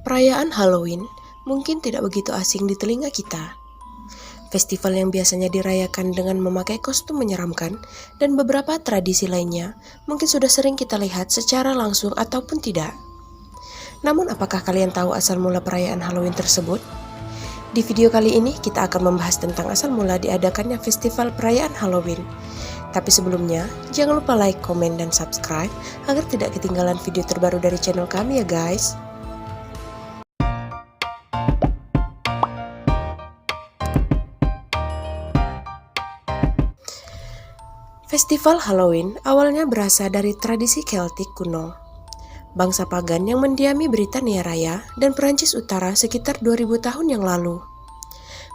Perayaan Halloween mungkin tidak begitu asing di telinga kita. Festival yang biasanya dirayakan dengan memakai kostum menyeramkan dan beberapa tradisi lainnya mungkin sudah sering kita lihat secara langsung ataupun tidak. Namun apakah kalian tahu asal mula perayaan Halloween tersebut? Di video kali ini kita akan membahas tentang asal mula diadakannya festival perayaan Halloween. Tapi sebelumnya, jangan lupa like, komen, dan subscribe agar tidak ketinggalan video terbaru dari channel kami ya guys. Festival Halloween awalnya berasal dari tradisi Keltik kuno. Bangsa pagan yang mendiami Britania Raya dan Perancis Utara sekitar 2000 tahun yang lalu.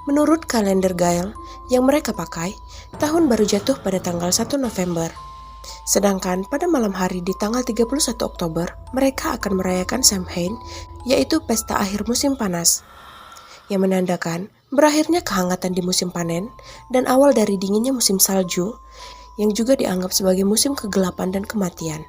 Menurut kalender Gael yang mereka pakai, tahun baru jatuh pada tanggal 1 November. Sedangkan pada malam hari di tanggal 31 Oktober, mereka akan merayakan Samhain, yaitu pesta akhir musim panas, yang menandakan berakhirnya kehangatan di musim panen dan awal dari dinginnya musim salju, yang juga dianggap sebagai musim kegelapan dan kematian.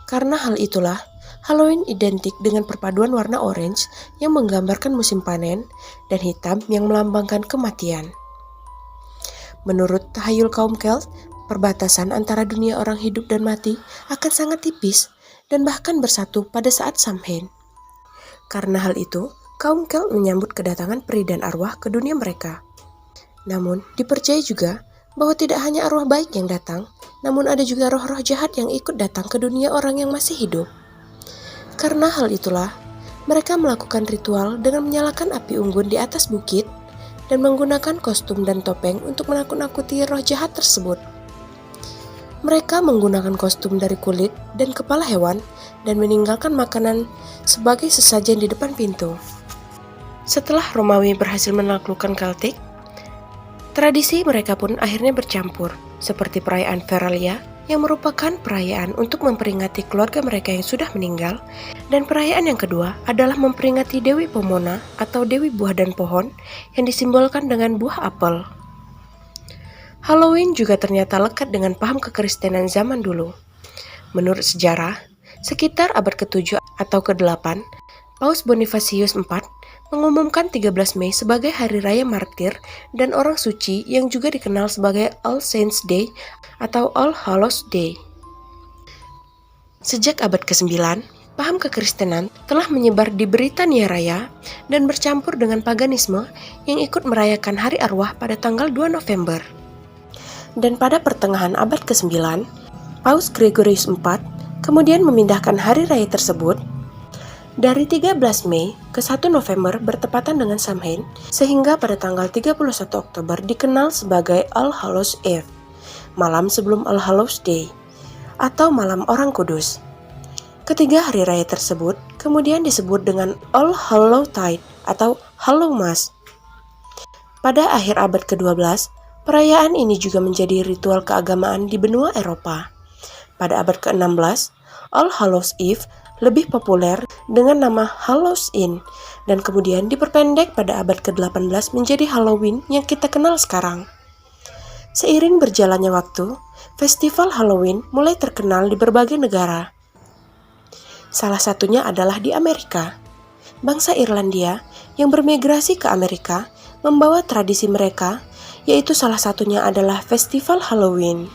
Karena hal itulah, Halloween identik dengan perpaduan warna orange yang menggambarkan musim panen dan hitam yang melambangkan kematian. Menurut tahayul kaum Celt, perbatasan antara dunia orang hidup dan mati akan sangat tipis dan bahkan bersatu pada saat Samhain. Karena hal itu, kaum Celt menyambut kedatangan peri dan arwah ke dunia mereka. Namun, dipercaya juga bahwa tidak hanya arwah baik yang datang, namun ada juga roh-roh jahat yang ikut datang ke dunia orang yang masih hidup. Karena hal itulah, mereka melakukan ritual dengan menyalakan api unggun di atas bukit dan menggunakan kostum dan topeng untuk menakut-nakuti roh jahat tersebut. Mereka menggunakan kostum dari kulit dan kepala hewan dan meninggalkan makanan sebagai sesajen di depan pintu. Setelah Romawi berhasil menaklukkan Keltik, tradisi mereka pun akhirnya bercampur, seperti perayaan Feralia yang merupakan perayaan untuk memperingati keluarga mereka yang sudah meninggal, dan perayaan yang kedua adalah memperingati Dewi Pomona atau Dewi Buah dan Pohon yang disimbolkan dengan buah apel. Halloween juga ternyata lekat dengan paham kekristenan zaman dulu. Menurut sejarah, sekitar abad ke-7 atau ke-8, Paus Bonifacius IV mengumumkan 13 Mei sebagai hari raya martir dan orang suci yang juga dikenal sebagai All Saints Day atau All Hallows Day. Sejak abad ke-9, paham kekristenan telah menyebar di Britania Raya dan bercampur dengan paganisme yang ikut merayakan hari arwah pada tanggal 2 November. Dan pada pertengahan abad ke-9, Paus Gregorius IV kemudian memindahkan hari raya tersebut dari 13 Mei ke 1 November bertepatan dengan Samhain, sehingga pada tanggal 31 Oktober dikenal sebagai All Hallows Eve, malam sebelum All Hallows Day, atau malam orang kudus. Ketiga hari raya tersebut kemudian disebut dengan All Hallowtide atau Hallow Mass. Pada akhir abad ke-12, perayaan ini juga menjadi ritual keagamaan di benua Eropa. Pada abad ke-16, All Hallows Eve lebih populer dengan nama Hallows Inn dan kemudian diperpendek pada abad ke-18 menjadi Halloween yang kita kenal sekarang. Seiring berjalannya waktu, festival Halloween mulai terkenal di berbagai negara. Salah satunya adalah di Amerika. Bangsa Irlandia yang bermigrasi ke Amerika membawa tradisi mereka, yaitu salah satunya adalah festival Halloween.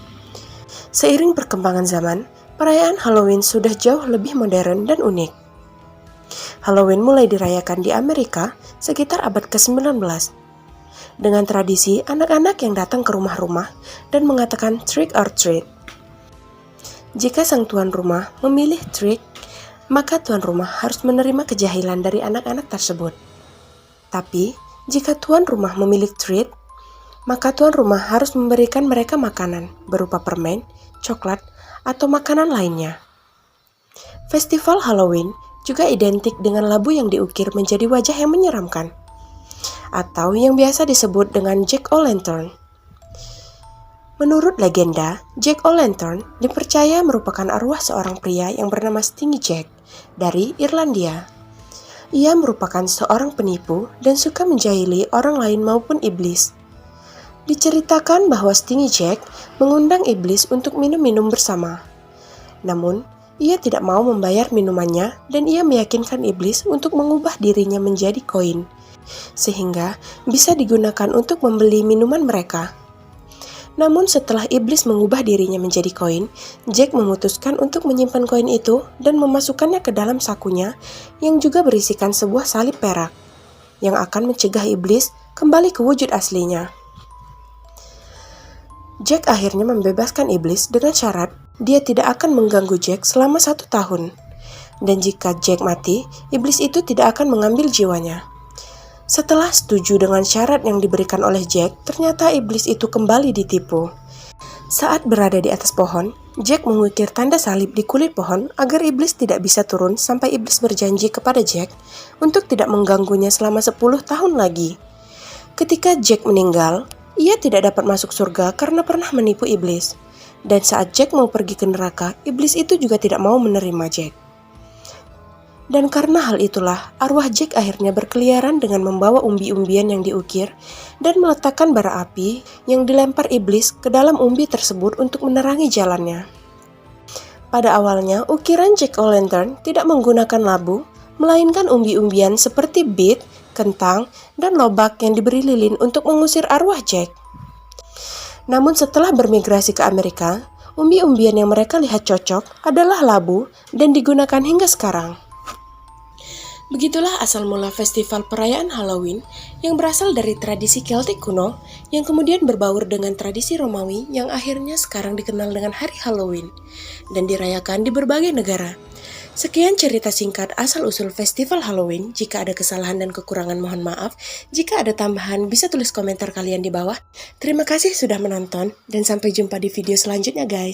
Seiring perkembangan zaman, perayaan Halloween sudah jauh lebih modern dan unik. Halloween mulai dirayakan di Amerika sekitar abad ke-19, dengan tradisi anak-anak yang datang ke rumah-rumah dan mengatakan trick or treat. Jika sang tuan rumah memilih trick, maka tuan rumah harus menerima kejahilan dari anak-anak tersebut. Tapi, jika tuan rumah memilih treat, maka tuan rumah harus memberikan mereka makanan berupa permen, coklat, atau makanan lainnya. Festival Halloween juga identik dengan labu yang diukir menjadi wajah yang menyeramkan, atau yang biasa disebut dengan Jack-o'-lantern. Menurut legenda, Jack-o'-lantern dipercaya merupakan arwah seorang pria yang bernama Stingy Jack dari Irlandia. Ia merupakan seorang penipu dan suka menjahili orang lain maupun iblis. Diceritakan bahwa Stingy Jack mengundang iblis untuk minum-minum bersama. Namun, ia tidak mau membayar minumannya dan ia meyakinkan iblis untuk mengubah dirinya menjadi koin, sehingga bisa digunakan untuk membeli minuman mereka. Namun setelah iblis mengubah dirinya menjadi koin, Jack memutuskan untuk menyimpan koin itu dan memasukkannya ke dalam sakunya yang juga berisikan sebuah salib perak, yang akan mencegah iblis kembali ke wujud aslinya. Jack akhirnya membebaskan iblis dengan syarat dia tidak akan mengganggu Jack selama 1 tahun. Dan jika Jack mati, iblis itu tidak akan mengambil jiwanya. Setelah setuju dengan syarat yang diberikan oleh Jack, ternyata iblis itu kembali ditipu. Saat berada di atas pohon, Jack mengukir tanda salib di kulit pohon agar iblis tidak bisa turun sampai iblis berjanji kepada Jack untuk tidak mengganggunya selama 10 tahun lagi. Ketika Jack meninggal, ia tidak dapat masuk surga karena pernah menipu iblis. Dan saat Jack mau pergi ke neraka, iblis itu juga tidak mau menerima Jack. Dan karena hal itulah, arwah Jack akhirnya berkeliaran dengan membawa umbi-umbian yang diukir dan meletakkan bara api yang dilempar iblis ke dalam umbi tersebut untuk menerangi jalannya. Pada awalnya, ukiran Jack-o'-lantern tidak menggunakan labu, melainkan umbi-umbian seperti bit, kentang, dan lobak yang diberi lilin untuk mengusir arwah Jack. Namun setelah bermigrasi ke Amerika, umbi-umbian yang mereka lihat cocok adalah labu dan digunakan hingga sekarang. Begitulah asal mula festival perayaan Halloween yang berasal dari tradisi Celtic kuno yang kemudian berbaur dengan tradisi Romawi yang akhirnya sekarang dikenal dengan Hari Halloween dan dirayakan di berbagai negara. Sekian cerita singkat asal-usul festival Halloween. Jika ada kesalahan dan kekurangan mohon maaf. Jika ada tambahan bisa tulis komentar kalian di bawah. Terima kasih sudah menonton dan sampai jumpa di video selanjutnya guys.